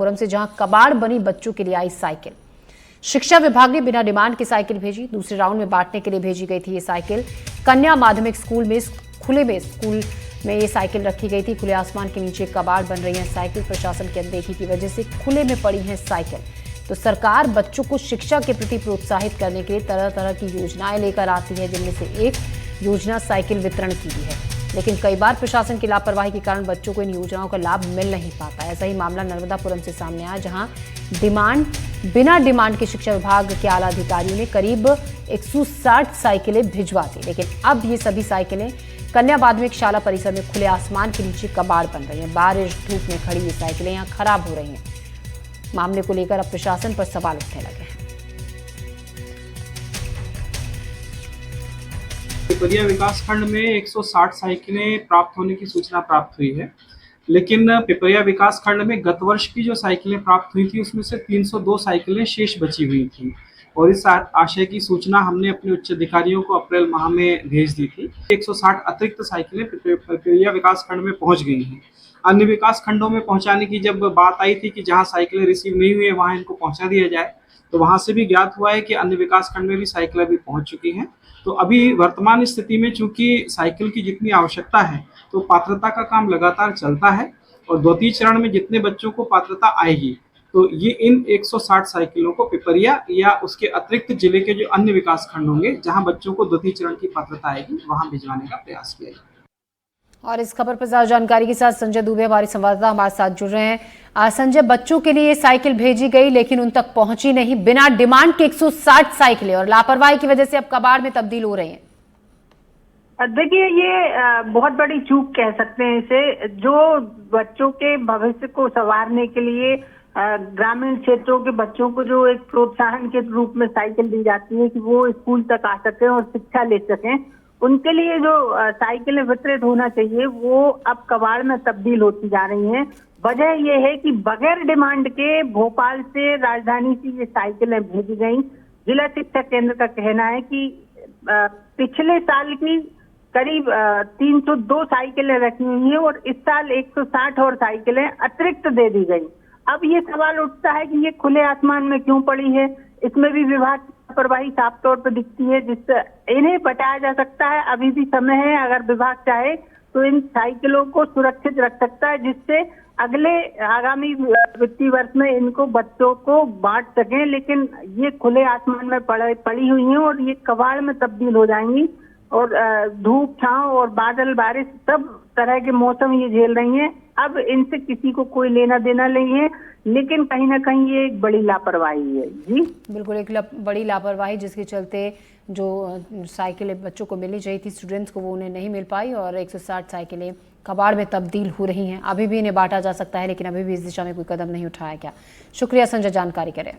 पुरम से जहां कबाड़ बनी बच्चों के लिए आई साइकिल। शिक्षा विभाग ने बिना डिमांड की साइकिल भेजी। दूसरे राउंड में बांटने के लिए भेजी गई थी ये साइकिल। कन्या माध्यमिक स्कूल में खुले में स्कूल में ये साइकिल रखी गई थी। खुले आसमान के नीचे कबाड़ बन रही है साइकिल। प्रशासन की अनदेखी की वजह से खुले में पड़ी है साइकिल। तो सरकार बच्चों को शिक्षा के प्रति प्रोत्साहित करने के लिए तरह तरह की योजनाएं लेकर आती है, जिनमें से एक योजना साइकिल वितरण की भी है। लेकिन कई बार प्रशासन की लापरवाही के कारण बच्चों को इन योजनाओं का लाभ मिल नहीं पाता। ऐसा ही मामला नर्मदापुरम से सामने आया, जहां बिना डिमांड के शिक्षा विभाग के आला अधिकारियों ने करीब 160 साइकिलें भिजवा दी। लेकिन अब ये सभी साइकिलें कन्या माध्यमिक शाला परिसर में खुले आसमान के नीचे कबाड़ बन रही हैं। बारिश धूप में खड़ी ये साइकिलें यहाँ खराब हो रही हैं। मामले को लेकर अब प्रशासन पर सवाल उठने लगे हैं। पिपरिया विकासखंड में 160 साइकिलें प्राप्त होने की सूचना प्राप्त हुई है, लेकिन पिपरिया विकासखंड में गत वर्ष की जो साइकिलें प्राप्त हुई थी उसमें से 302 साइकिलें शेष बची हुई थी और इस आशय की सूचना हमने अपने उच्च अधिकारियों को अप्रैल माह में भेज दी थी। 160 अतिरिक्त साइकिलें पिपरिया विकासखंड में पहुंच गई हैं। अन्य विकास खंडों में पहुंचाने की जब बात आई थी कि जहां साइकिलें रिसीव नहीं हुई है वहां इनको पहुंचा दिया जाए, तो वहां से भी ज्ञात हुआ है कि अन्य विकास खंड में भी साइकिलें भी पहुंच चुकी हैं। तो अभी वर्तमान स्थिति में चूंकि साइकिल की जितनी आवश्यकता है तो पात्रता का काम लगातार चलता है और द्वितीय चरण में जितने बच्चों को पात्रता आएगी तो ये इन 160 साइकिलों को पिपरिया या उसके अतिरिक्त जिले के जो अन्य विकास खंड होंगे जहां बच्चों को द्वितीय चरण की पात्रता आएगी वहां भिजवाने का प्रयास किया जाएगा। और इस खबर पर ज्यादा जानकारी के साथ संजय दुबे हमारे संवाददाता हमारे साथ जुड़ रहे हैं। संजय, बच्चों के लिए ये साइकिल भेजी गई लेकिन उन तक पहुंची नहीं। बिना डिमांड के 160 साइकिलें और लापरवाही की वजह से अब कबाड़ में तब्दील हो रही हैं। देखिए, ये बहुत बड़ी चूक कह सकते हैं इसे। जो बच्चों के भविष्य को संवारने के लिए ग्रामीण क्षेत्रों के बच्चों को जो एक प्रोत्साहन के रूप में साइकिल दी जाती है कि वो स्कूल तक आ सकें और शिक्षा ले सकें, उनके लिए जो साइकिलें वितरित होना चाहिए वो अब कबाड़ में तब्दील होती जा रही हैं। वजह यह है कि बगैर डिमांड के भोपाल से राजधानी से ये साइकिलें भेजी गई। जिला शिक्षा केंद्र का कहना है कि पिछले साल की करीब 302 साइकिलें रखी हुई हैं और इस साल 160 और साइकिलें अतिरिक्त दे दी गई। अब ये सवाल उठता है कि ये खुले आसमान में क्यों पड़ी है। इसमें भी विभाग की लापरवाही साफ तौर पर दिखती है, जिससे इन्हें बचाया जा सकता है। अभी भी समय है, अगर विभाग चाहे तो इन साइकिलों को सुरक्षित रख सकता है, जिससे अगले आगामी वित्तीय वर्ष में इनको बच्चों को बांट सकें। लेकिन ये खुले आसमान में पड़ी हुई हैं और ये कबाड़ में तब्दील हो जाएंगी और धूप छांव और बादल बारिश सब तरह के मौसम ये झेल रही हैं। अब इनसे किसी को कोई लेना देना नहीं है, लेकिन कहीं ना कहीं ये एक बड़ी लापरवाही है। जी बिल्कुल, एक बड़ी लापरवाही जिसके चलते जो साइकिलें बच्चों को मिलनी चाहिए थी स्टूडेंट्स को, वो उन्हें नहीं मिल पाई और 160 साइकिलें कबाड़ में तब्दील हो रही हैं। अभी भी इन्हें बांटा जा सकता है, लेकिन अभी भी इस दिशा में कोई कदम नहीं उठाया गया। शुक्रिया संजय जानकारी के लिए।